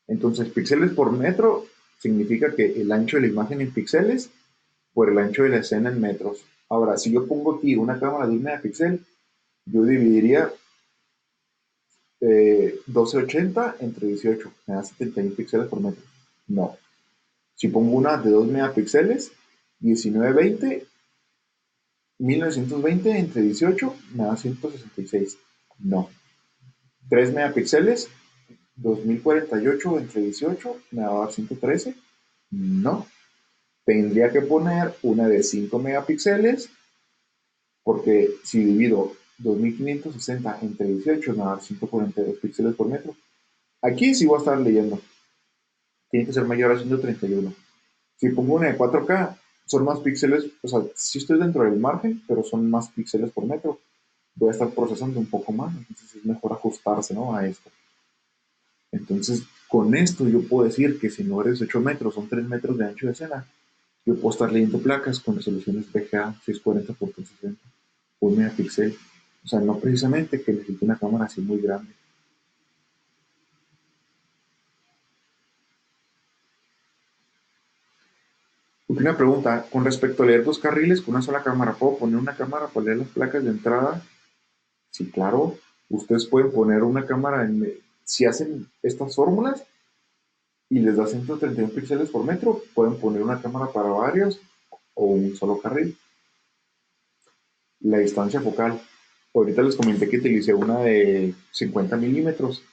Entonces, píxeles por metro significa que el ancho de la imagen en píxeles por el ancho de la escena en metros. Ahora, si yo pongo aquí una cámara de 1 megapíxel, yo dividiría 1280 entre 18, me da 71 píxeles por metro. No. Si pongo una de 2 megapíxeles, 1920, 1920 entre 18, me da 166. No. 3 megapíxeles, 2048 entre 18, me va a dar 113. No. Tendría que poner una de 5 megapíxeles, porque si divido 2560 entre 18, me va a dar 142 píxeles por metro. Aquí sí voy a estar leyendo. Tiene que ser mayor a 131. Si pongo una de 4K, son más píxeles, o sea, sí estoy dentro del margen, pero son más píxeles por metro. Voy a estar procesando un poco más, entonces es mejor ajustarse, ¿no?, a esto. Entonces, con esto yo puedo decir que si no eres 8 metros, son 3 metros de ancho de escena, yo puedo estar leyendo placas con resoluciones VGA 640 por 360, 1 megapíxel. O sea, no precisamente que necesite una cámara así muy grande. Última pregunta, con respecto a leer dos carriles con una sola cámara, ¿puedo poner una cámara para leer las placas de entrada? Sí, claro. Ustedes pueden poner una cámara en... Si hacen estas fórmulas y les da 131 píxeles por metro, pueden poner una cámara para varios o un solo carril. La distancia focal. Ahorita les comenté que utilicé una de 50 milímetros.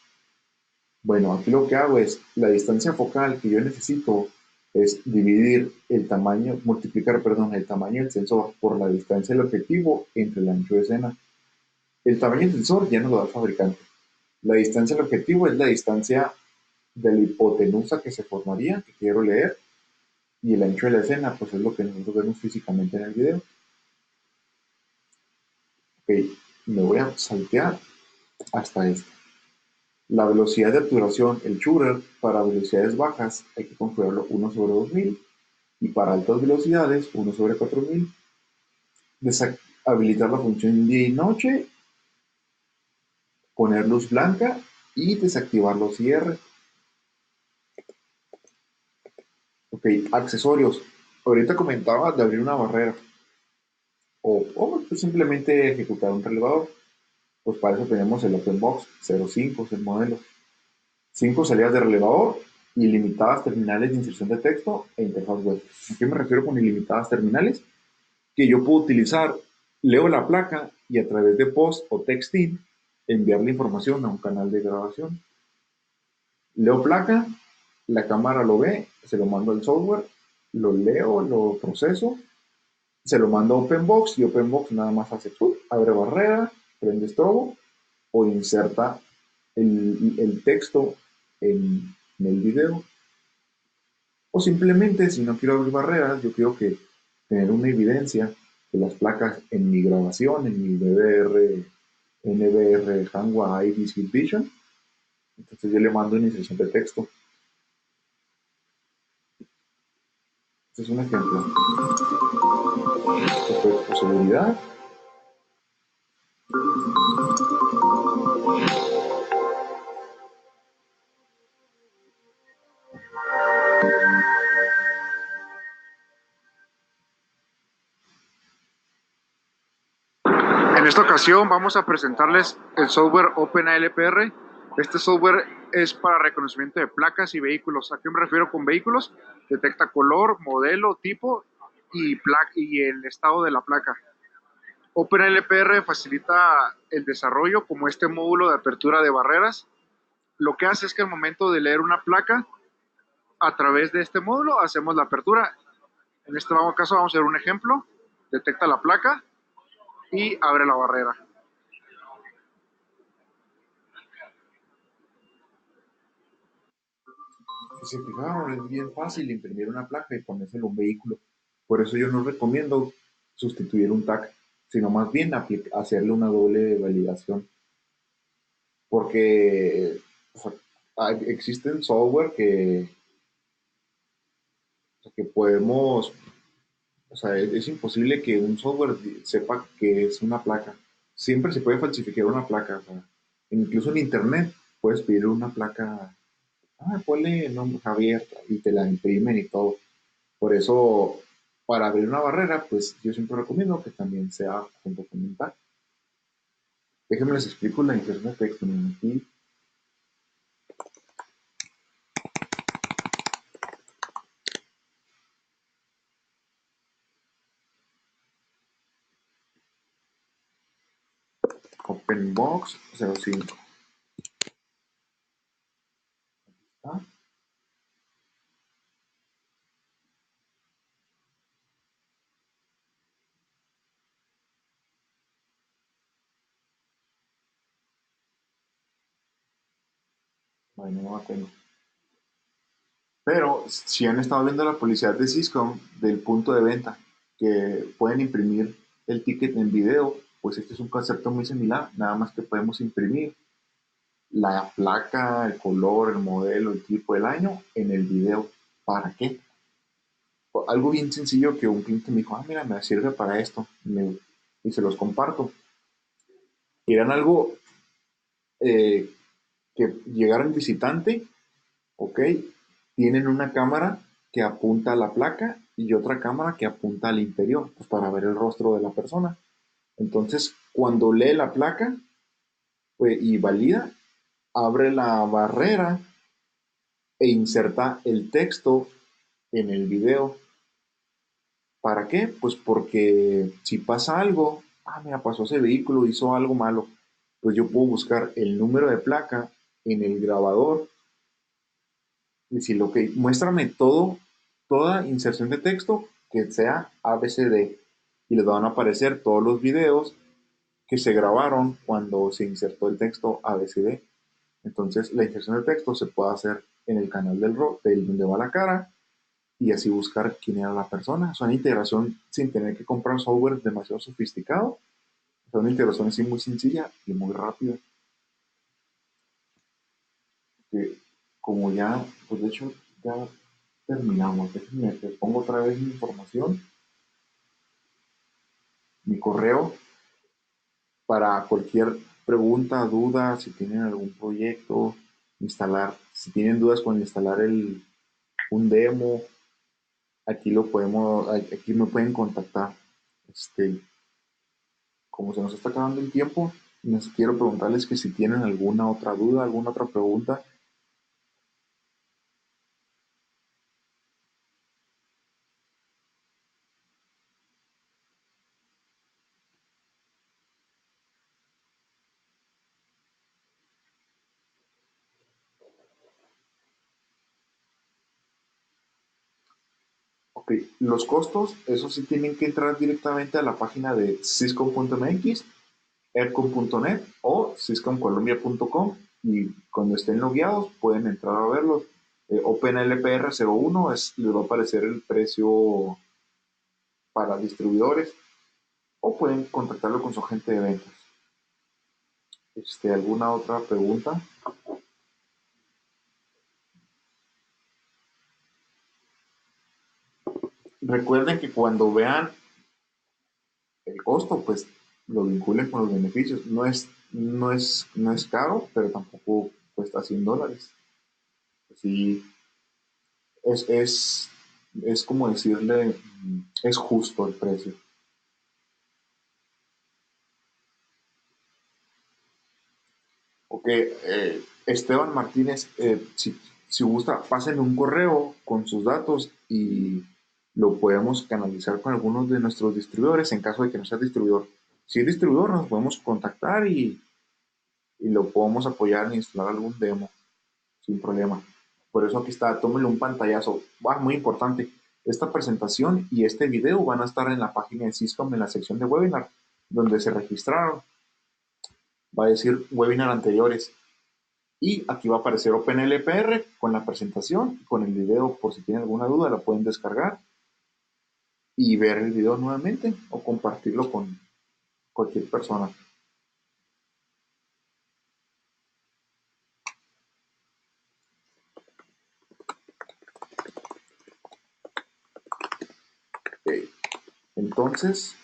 Bueno, aquí lo que hago es la distancia focal que yo necesito es dividir el tamaño, multiplicar, perdón, el tamaño del sensor por la distancia del objetivo entre el ancho de escena. El tamaño del sensor ya no lo da el fabricante. La distancia del objetivo es la distancia de la hipotenusa que se formaría, que quiero leer, y el ancho de la escena, pues es lo que nosotros vemos físicamente en el video. Ok, me voy a saltear hasta esto. La velocidad de obturación, el shooter, para velocidades bajas hay que configurarlo 1/2000 y para altas velocidades 1/4000. Deshabilitar la función día y noche, poner luz blanca y desactivar los IR. Ok, accesorios. Ahorita comentaba de abrir una barrera o pues simplemente ejecutar un relevador. Pues para eso tenemos el OpenBox 05, es el modelo. 5 salidas de relevador, ilimitadas terminales de inserción de texto e interfaz web. ¿A qué me refiero con ilimitadas terminales? Que yo puedo utilizar, leo la placa y a través de post o texting enviar la información a un canal de grabación. Leo placa, la cámara lo ve, se lo mando al software, lo leo, lo proceso, se lo mando a OpenBox y OpenBox nada más hace abre barrera, prende strobo o inserta el texto en el video. O simplemente, si no quiero abrir barreras, yo quiero que tener una evidencia de las placas en mi grabación, en mi DVR, NVR, Hanwha ID Speed Vision. Entonces yo le mando una inserción de texto. Este es un ejemplo. Esto fue posibilidad. En esta ocasión vamos a presentarles el software OpenALPR. Este software es para reconocimiento de placas y vehículos. ¿A qué me refiero con vehículos? Detecta color, modelo, tipo y el estado de la placa. OpenLPR facilita el desarrollo como este módulo de apertura de barreras. Lo que hace es que al momento de leer una placa, a través de este módulo hacemos la apertura. En este caso vamos a ver un ejemplo. Detecta la placa y abre la barrera. Si se fijaron, es bien fácil imprimir una placa y ponérselo a un vehículo. Por eso yo no recomiendo sustituir un tag, sino más bien hacerle una doble validación. Porque o sea, existen software que podemos, o sea, es imposible que un software sepa que es una placa. Siempre se puede falsificar una placa. O sea, incluso en internet puedes pedir una placa, ponle nombre Javier y te la imprimen y todo. Por eso Para abrir una barrera, pues yo siempre recomiendo que también sea fundamental. Déjenme les explico la inserción de texto. Aquí OpenBox 05. ¿Está? Bueno, no la tengo. Pero si han estado viendo la publicidad de Syscom del punto de venta, que pueden imprimir el ticket en video, pues este es un concepto muy similar, nada más que podemos imprimir la placa, el color, el modelo, el tipo, el año en el video. ¿Para qué? Algo bien sencillo que un cliente me dijo, ah, mira, me sirve para esto, y se los comparto. Quieran algo eh, que llegara el visitante, ok, tienen una cámara que apunta a la placa y otra cámara que apunta al interior, pues para ver el rostro de la persona. Entonces, cuando lee la placa pues, y valida, abre la barrera e inserta el texto en el video. ¿Para qué? Pues porque si pasa algo, ah, mira, pasó ese vehículo, hizo algo malo, pues yo puedo buscar el número de placa en el grabador y decirle, ok, muéstrame todo, toda inserción de texto que sea ABCD y les van a aparecer todos los videos que se grabaron cuando se insertó el texto ABCD. Entonces, la inserción de texto se puede hacer en el canal del donde va la cara y así buscar quién era la persona. Es una integración sin tener que comprar software demasiado sofisticado. Es una integración así muy sencilla y muy rápida. Que como ya, pues de hecho, ya terminamos. Déjenme, les pongo otra vez mi información, mi correo, para cualquier pregunta, duda, si tienen algún proyecto, instalar, si tienen dudas con instalar un demo, aquí lo podemos, aquí me pueden contactar. Como se nos está acabando el tiempo, les quiero preguntarles que si tienen alguna otra duda, alguna otra pregunta. Ok, los costos, eso sí tienen que entrar directamente a la página de cisco.mx, aircom.net o ciscomcolombia.com y cuando estén logueados pueden entrar a verlos. OpenLPR 01 les va a aparecer el precio para distribuidores o pueden contactarlo con su agente de ventas. ¿Alguna otra pregunta? Recuerden que cuando vean el costo, pues lo vinculen con los beneficios. No es caro, pero tampoco cuesta $100. Sí, es, es como decirle, es justo el precio. Ok, Esteban Martínez, si gusta, pásenme un correo con sus datos y lo podemos canalizar con algunos de nuestros distribuidores en caso de que no sea distribuidor. Si es distribuidor, nos podemos contactar y lo podemos apoyar en instalar algún demo sin problema. Por eso aquí está, tómenle un pantallazo. Muy importante, esta presentación y este video van a estar en la página de Syscom en la sección de webinar, donde se registraron. Va a decir webinar anteriores. Y aquí va a aparecer OpenLPR con la presentación, con el video, por si tienen alguna duda, la pueden descargar y ver el video nuevamente o compartirlo con cualquier persona. Okay. Entonces,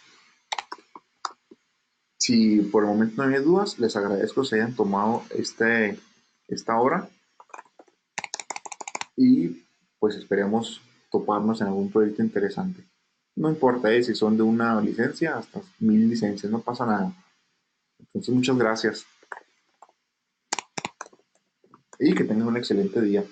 si por el momento no hay dudas, les agradezco que se hayan tomado esta hora y pues esperemos toparnos en algún proyecto interesante. No importa, si son de una licencia hasta 1000 licencias, no pasa nada. Entonces, muchas gracias y que tengas un excelente día.